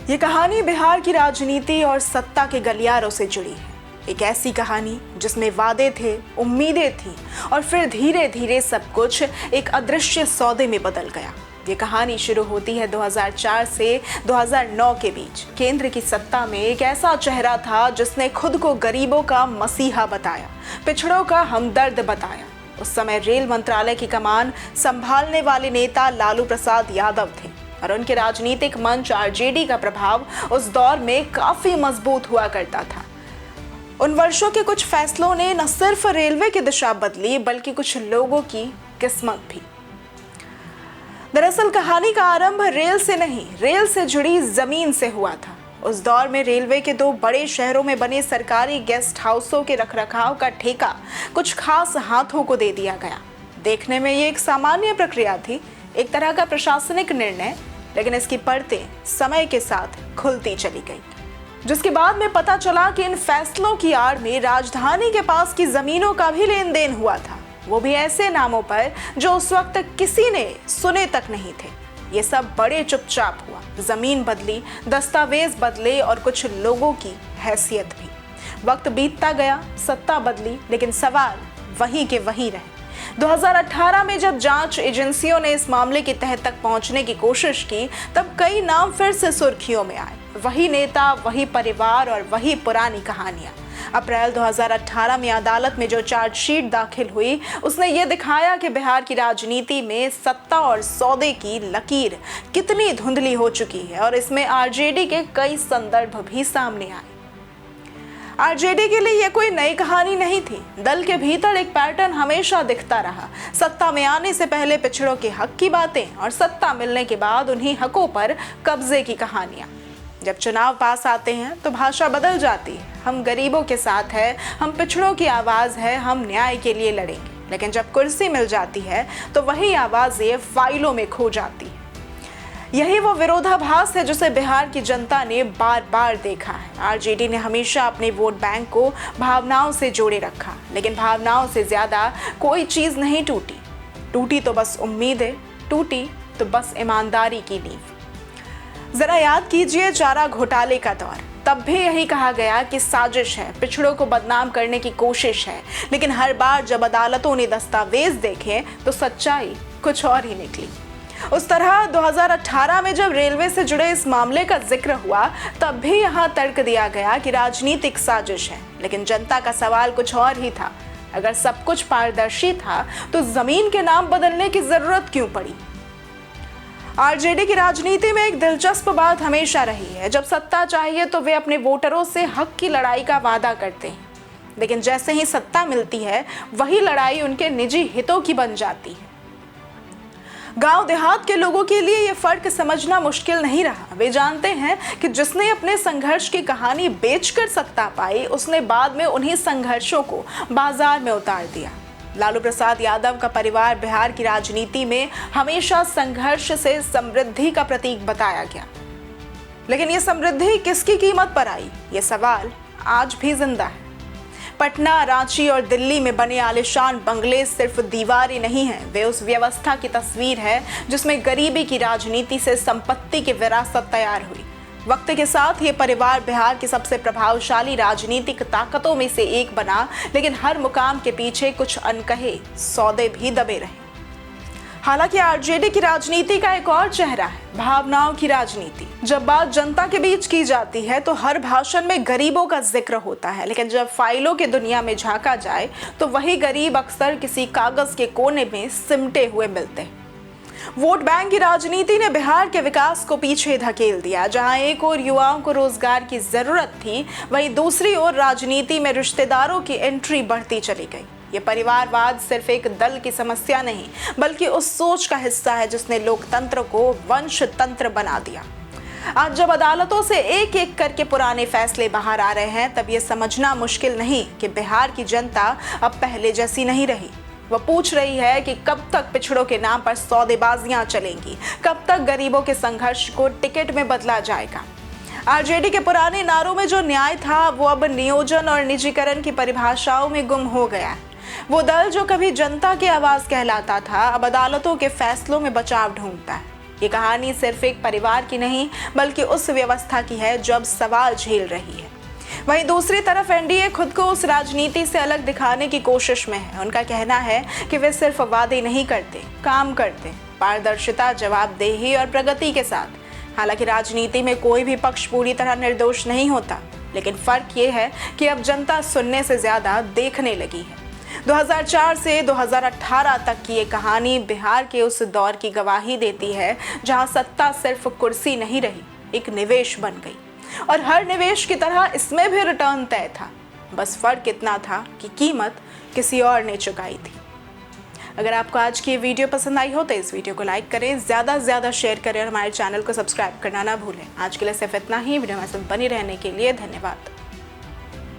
ये कहानी बिहार की राजनीति और सत्ता के गलियारों से जुड़ी है। एक ऐसी कहानी जिसमें वादे थे, उम्मीदें थी और फिर धीरे धीरे सब कुछ एक अदृश्य सौदे में बदल गया। ये कहानी शुरू होती है 2004 से 2009 के बीच। केंद्र की सत्ता में एक ऐसा चेहरा था जिसने खुद को गरीबों का मसीहा बताया, पिछड़ों का हमदर्द बताया। उस समय रेल मंत्रालय की कमान संभालने वाले नेता लालू प्रसाद यादव थे और उनके राजनीतिक मंच आरजेडी का प्रभाव उस दौर में काफी मजबूत हुआ करता था। उन वर्षों के कुछ फैसलों ने न सिर्फ रेलवे की दिशा बदली बल्कि कुछ लोगों की किस्मत भी। दरअसल कहानी का आरंभ रेल से नहीं, रेल से जुड़ी जमीन से हुआ था। उस दौर में रेलवे के 2 बड़े शहरों में बने सरकारी गेस्ट हाउसों के रखरखाव का ठेका कुछ खास हाथों को दे दिया गया। देखने में ये एक सामान्य प्रक्रिया थी, एक तरह का प्रशासनिक निर्णय, लेकिन इसकी परतें समय के साथ खुलती चली गई। जिसके बाद में पता चला कि इन फैसलों की आड़ में राजधानी के पास की जमीनों का भी लेन देन हुआ था, वो भी ऐसे नामों पर जो उस वक्त किसी ने सुने तक नहीं थे। ये सब बड़े चुपचाप हुआ। जमीन बदली, दस्तावेज बदले और कुछ लोगों की हैसियत भी। वक्त बीतता गया, सत्ता बदली, लेकिन सवाल वहीं के वहीं रहे। 2018 में जब जांच एजेंसियों ने इस मामले की तह तक पहुंचने की कोशिश की, तब कई नाम फिर से सुर्खियों में आए। वही नेता, वही परिवार और वही पुरानी कहानियां। अप्रैल 2018 में अदालत में जो चार्जशीट दाखिल हुई, उसने ये दिखाया कि बिहार की राजनीति में सत्ता और सौदे की लकीर कितनी धुंधली हो चुकी है और इसमें आरजेडी के कई संदर्भ भी सामने आए। आरजेडी के लिए यह कोई नई कहानी नहीं थी। दल के भीतर एक पैटर्न हमेशा दिखता रहा। सत्ता में आने से पहले पिछड़ों के हक की बातें और सत्ता मिलने के बाद उन्हीं हकों पर कब्जे की कहानियां। जब चुनाव पास आते हैं तो भाषा बदल जाती है। हम गरीबों के साथ हैं, हम पिछड़ों की आवाज़ है, हम न्याय के लिए लड़ेंगे। लेकिन जब कुर्सी मिल जाती है तो वही आवाज़ें फाइलों में खो जाती है। यही वो विरोधाभास है जिसे बिहार की जनता ने बार बार देखा है। आरजेडी ने हमेशा अपने वोट बैंक को भावनाओं से जोड़े रखा, लेकिन भावनाओं से ज़्यादा कोई चीज़ नहीं टूटी। टूटी तो बस उम्मीदें, टूटी तो बस ईमानदारी की नींव। जरा याद कीजिए चारा घोटाले का दौर। तब भी यही कहा गया कि साजिश है, पिछड़ों को बदनाम करने की कोशिश है, लेकिन हर बार जब अदालतों ने दस्तावेज देखे तो सच्चाई कुछ और ही निकली। उस तरह 2018 में जब रेलवे से जुड़े इस मामले का जिक्र हुआ, तब भी यहाँ तर्क दिया गया कि राजनीतिक साजिश है, लेकिन जनता का सवाल कुछ और ही था। अगर सब कुछ पारदर्शी था तो जमीन के नाम बदलने की जरूरत क्यों पड़ी? आरजेडी की राजनीति में एक दिलचस्प बात हमेशा रही है, जब सत्ता चाहिए तो वे अपने वोटरों से हक की लड़ाई का वादा करते हैं, लेकिन जैसे ही सत्ता मिलती है वही लड़ाई उनके निजी हितों की बन जाती है। गांव देहात के लोगों के लिए यह फर्क समझना मुश्किल नहीं रहा। वे जानते हैं कि जिसने अपने संघर्ष की कहानी बेचकर सत्ता पाई, उसने बाद में उन्हीं संघर्षों को बाजार में उतार दिया। लालू प्रसाद यादव का परिवार बिहार की राजनीति में हमेशा संघर्ष से समृद्धि का प्रतीक बताया गया, लेकिन ये समृद्धि किसकी कीमत पर आई? ये सवाल आज भी जिंदा है। पटना, रांची और दिल्ली में बने आलिशान बंगले सिर्फ दीवारें नहीं हैं, वे उस व्यवस्था की तस्वीर है जिसमें गरीबी की राजनीति से संपत्ति की विरासत तैयार हुई। वक्त के साथ ये परिवार बिहार की सबसे प्रभावशाली राजनीतिक ताकतों में से एक बना, लेकिन हर मुकाम के पीछे कुछ अनकहे सौदे भी दबे रहे। हालांकि आरजेडी की राजनीति का एक और चेहरा है, भावनाओं की राजनीति। जब बात जनता के बीच की जाती है तो हर भाषण में गरीबों का जिक्र होता है, लेकिन जब फाइलों की दुनिया में झांका जाए तो वही गरीब अक्सर किसी कागज के कोने में सिमटे हुए मिलते हैं। वोट बैंक की राजनीति ने बिहार के विकास को पीछे धकेल दिया। जहां एक ओर युवाओं को रोजगार की जरूरत थी, वहीं दूसरी ओर राजनीति में रिश्तेदारों की एंट्री बढ़ती चली गई। ये परिवारवाद सिर्फ एक दल की समस्या नहीं, बल्कि उस सोच का हिस्सा है जिसने लोकतंत्र को वंश तंत्र बना दिया। आज जब अदालतों से एक एक करके पुराने फैसले बाहर आ रहे हैं, तब ये समझना मुश्किल नहीं कि बिहार की जनता अब पहले जैसी नहीं रही। वह पूछ रही है कि कब तक पिछड़ों के नाम पर सौदेबाजियां चलेंगी, कब तक गरीबों के संघर्ष को टिकट में बदला जाएगा। आरजेडी के पुराने नारों में जो न्याय था वो अब नियोजन और निजीकरण की परिभाषाओं में गुम हो गया है। वो दल जो कभी जनता की आवाज कहलाता था, अब अदालतों के फैसलों में बचाव ढूंढता है। ये कहानी सिर्फ एक परिवार की नहीं बल्कि उस व्यवस्था की है जो अब सवाल झेल रही है। वहीं दूसरी तरफ एनडीए खुद को उस राजनीति से अलग दिखाने की कोशिश में है। उनका कहना है कि वे सिर्फ वादे नहीं करते, काम करते, पारदर्शिता, जवाबदेही और प्रगति के साथ। हालांकि राजनीति में कोई भी पक्ष पूरी तरह निर्दोष नहीं होता, लेकिन फर्क ये है कि अब जनता सुनने से ज्यादा देखने लगी है। 2004 से 2018 तक की ये कहानी बिहार के उस दौर की गवाही देती है जहां सत्ता सिर्फ कुर्सी नहीं रही, एक निवेश बन गई। और हर निवेश की तरह इसमें भी रिटर्न तय था। बस फर्क इतना था कि कीमत किसी और ने चुकाई थी। अगर आपको आज की ये वीडियो पसंद आई हो तो इस वीडियो को लाइक करें, ज़्यादा से ज़्यादा शेयर करें और हमारे चैनल को सब्सक्राइब करना ना भूलें। आज के लिए सिर्फ इतना ही। वीडियो में बनी रहने के लिए धन्यवाद।